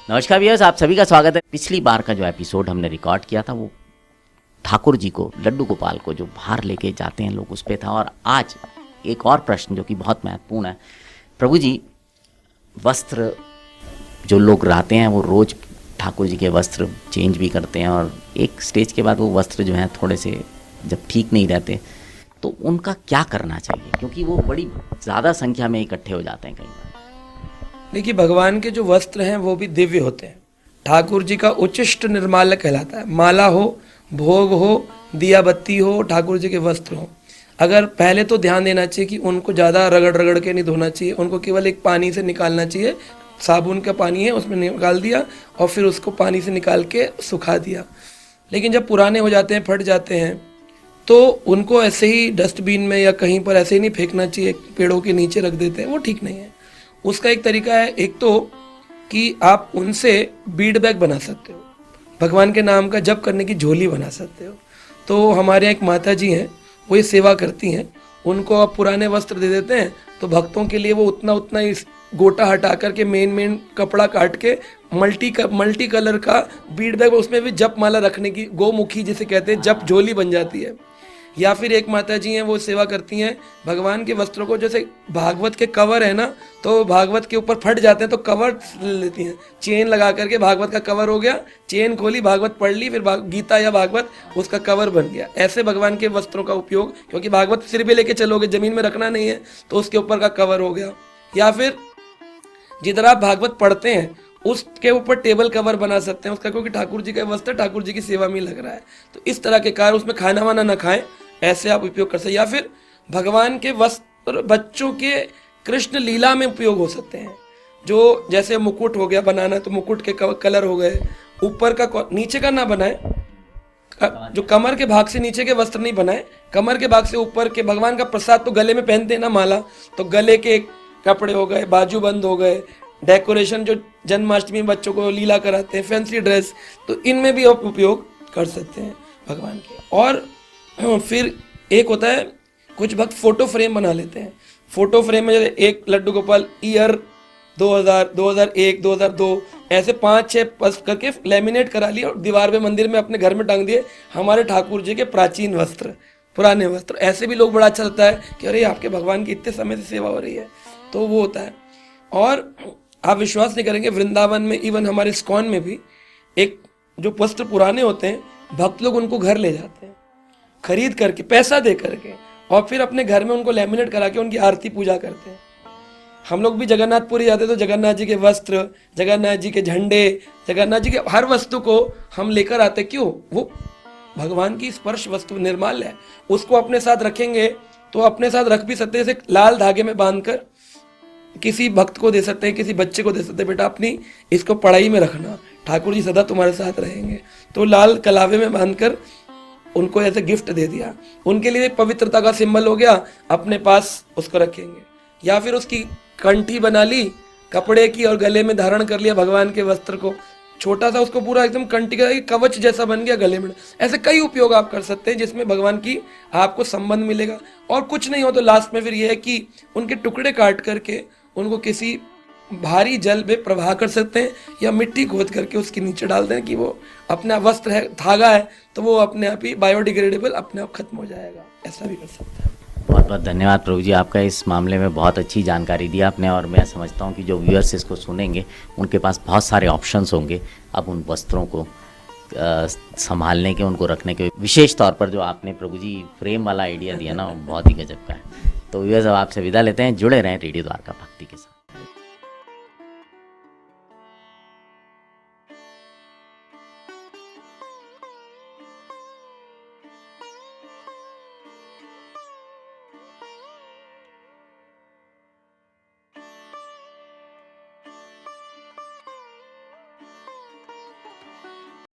नमस्कार व्यूअर्स, आप सभी का स्वागत है। पिछली बार का जो एपिसोड हमने रिकॉर्ड किया था वो ठाकुर जी को, लड्डू गोपाल को जो बाहर लेके जाते हैं लोग, उस पे था। और आज एक और प्रश्न जो कि बहुत महत्वपूर्ण है। प्रभु जी, वस्त्र जो लोग रहते हैं वो रोज़ ठाकुर जी के वस्त्र चेंज भी करते हैं, और एक स्टेज के बाद वो वस्त्र जो हैं थोड़े से जब ठीक नहीं रहते तो उनका क्या करना चाहिए, क्योंकि वो बड़ी ज़्यादा संख्या में इकट्ठे हो जाते हैं कई बार। देखिए, भगवान के जो वस्त्र हैं वो भी दिव्य होते हैं। ठाकुर जी का उच्चिष्ट निर्माल्य कहलाता है। माला हो, भोग हो, दिया बत्ती हो, ठाकुर जी के वस्त्र हो। अगर पहले तो ध्यान देना चाहिए कि उनको ज़्यादा रगड़ रगड़ के नहीं धोना चाहिए, उनको केवल एक पानी से निकालना चाहिए। साबुन का पानी है उसमें निकाल दिया और फिर उसको पानी से निकाल के सुखा दिया। लेकिन जब पुराने हो जाते हैं, फट जाते हैं, तो उनको ऐसे ही डस्टबिन में या कहीं पर ऐसे ही नहीं फेंकना चाहिए, पेड़ों के नीचे रख देते हैं, वो ठीक नहीं है। उसका एक तरीका है, एक तो कि आप उनसे बीड बैग बना सकते हो, भगवान के नाम का जप करने की झोली बना सकते हो। तो हमारे यहाँ एक माता जी हैं, वो ये सेवा करती हैं। उनको आप पुराने वस्त्र दे देते हैं तो भक्तों के लिए वो उतना उतना ही गोटा हटा करके मेन कपड़ा काट के मल्टी कलर का बीड बैग, उसमें भी जप माला रखने की, गोमुखी जिसे कहते हैं, जप झोली बन जाती है। या फिर एक माता जी हैं, वो सेवा करती हैं भगवान के वस्त्रों को, जैसे भागवत के कवर है ना, तो भागवत के ऊपर फट जाते हैं तो कवर लेती हैं, चेन लगा करके भागवत का कवर हो गया, चेन खोली, भागवत पढ़ ली, फिर गीता या भागवत उसका कवर बन गया। ऐसे भगवान के वस्त्रों का उपयोग, क्योंकि भागवत सिर पे लेके चलोगे, जमीन में रखना नहीं है, तो उसके ऊपर का कवर हो गया। या फिर जिधर आप भागवत पढ़ते हैं उसके ऊपर टेबल कवर बना सकते हैं उसका, क्योंकि ठाकुर जी का वस्त्र ठाकुर जी की सेवा में लग रहा है। तो इस तरह के कार्य, उसमें खाना वाना न खाएं, ऐसे आप उपयोग कर सकते हैं। या फिर भगवान के वस्त्र बच्चों के कृष्ण लीला में उपयोग हो सकते हैं। जो जैसे मुकुट हो गया बनाना, तो मुकुट के कलर हो गए, ऊपर का, नीचे का ना बनाए, जो कमर के भाग से नीचे के वस्त्र नहीं बनाए, कमर के भाग से ऊपर के। भगवान का प्रसाद तो गले में पहनते हैं ना, माला, तो गले के कपड़े हो गए, बाजूबंद हो गए, डेकोरेशन जो जन्माष्टमी में बच्चों को लीला कराते हैं, फैंसी ड्रेस, तो इनमें भी आप उपयोग कर सकते हैं भगवान के। और फिर एक होता है, कुछ भक्त फोटो फ्रेम बना लेते हैं। फोटो फ्रेम में जैसे एक लड्डू गोपाल ईयर 2000, 2001, 2002 ऐसे 5-6 पस करके लेमिनेट करा लिए और दीवार पे मंदिर में अपने घर में टांग दिए, हमारे ठाकुर जी के प्राचीन वस्त्र, पुराने वस्त्र। ऐसे भी लोग बड़ा अच्छा लगता है कि अरे आपके भगवान की इतने समय से सेवा हो रही है, तो वो होता है। और आप विश्वास नहीं करेंगे, वृंदावन में, इवन हमारे इस्कॉन में भी, एक जो वस्त्र पुराने होते हैं, भक्त लोग उनको घर ले जाते हैं खरीद करके, पैसा दे करके, और फिर अपने घर में उनको लेमिनेट करा के उनकी आरती पूजा करते हैं। हम लोग भी जगन्नाथपुरी जाते तो जगन्नाथ जी के वस्त्र, जगन्नाथ जी के झंडे, जगन्नाथ जी के हर वस्तु को हम लेकर आते। क्यों? वो भगवान की स्पर्श वस्तु निर्माल्य है, उसको अपने साथ रखेंगे तो अपने साथ रख भी सकते हैं। जैसे लाल धागे में बांधकर किसी भक्त को दे सकते हैं, किसी बच्चे को दे सकते हैं, बेटा अपनी इसको पढ़ाई में रखना, ठाकुर जी सदा तुम्हारे साथ रहेंगे। तो लाल कलावे में बांधकर उनको ऐसे गिफ्ट दे दिया, उनके लिए पवित्रता का सिंबल हो गया, अपने पास उसको रखेंगे। या फिर उसकी कंठी बना ली कपड़े की और गले में धारण कर लिया भगवान के वस्त्र को, छोटा सा, उसको पूरा एकदम कंठी का कवच जैसा बन गया गले में। ऐसे कई उपयोग आप कर सकते हैं जिसमें भगवान की आपको संबंध मिलेगा। और कुछ नहीं हो तो लास्ट में फिर यह है कि उनके टुकड़े काट करके उनको किसी भारी जल में प्रवाह कर सकते हैं, या मिट्टी खोद करके उसके नीचे डाल दें कि वो अपना वस्त्र है, धागा है, तो वो अपने आप ही बायोडिग्रेडेबल अपने आप खत्म हो जाएगा। ऐसा भी कर सकते हैं। बहुत बहुत धन्यवाद प्रभु जी, आपका इस मामले में बहुत अच्छी जानकारी दी आपने। और मैं समझता हूँ कि जो व्यूअर्स इसको सुनेंगे उनके पास बहुत सारे ऑप्शंस होंगे अब उन वस्त्रों को संभालने के, उनको रखने के। विशेष तौर पर जो आपने प्रभु जी फ्रेम वाला आइडिया दिया ना, वो बहुत ही गजब का है। तो व्यूअर्स, अब आपसे विदा लेते हैं। जुड़े रहें रेडियो द्वारका भक्ति के साथ।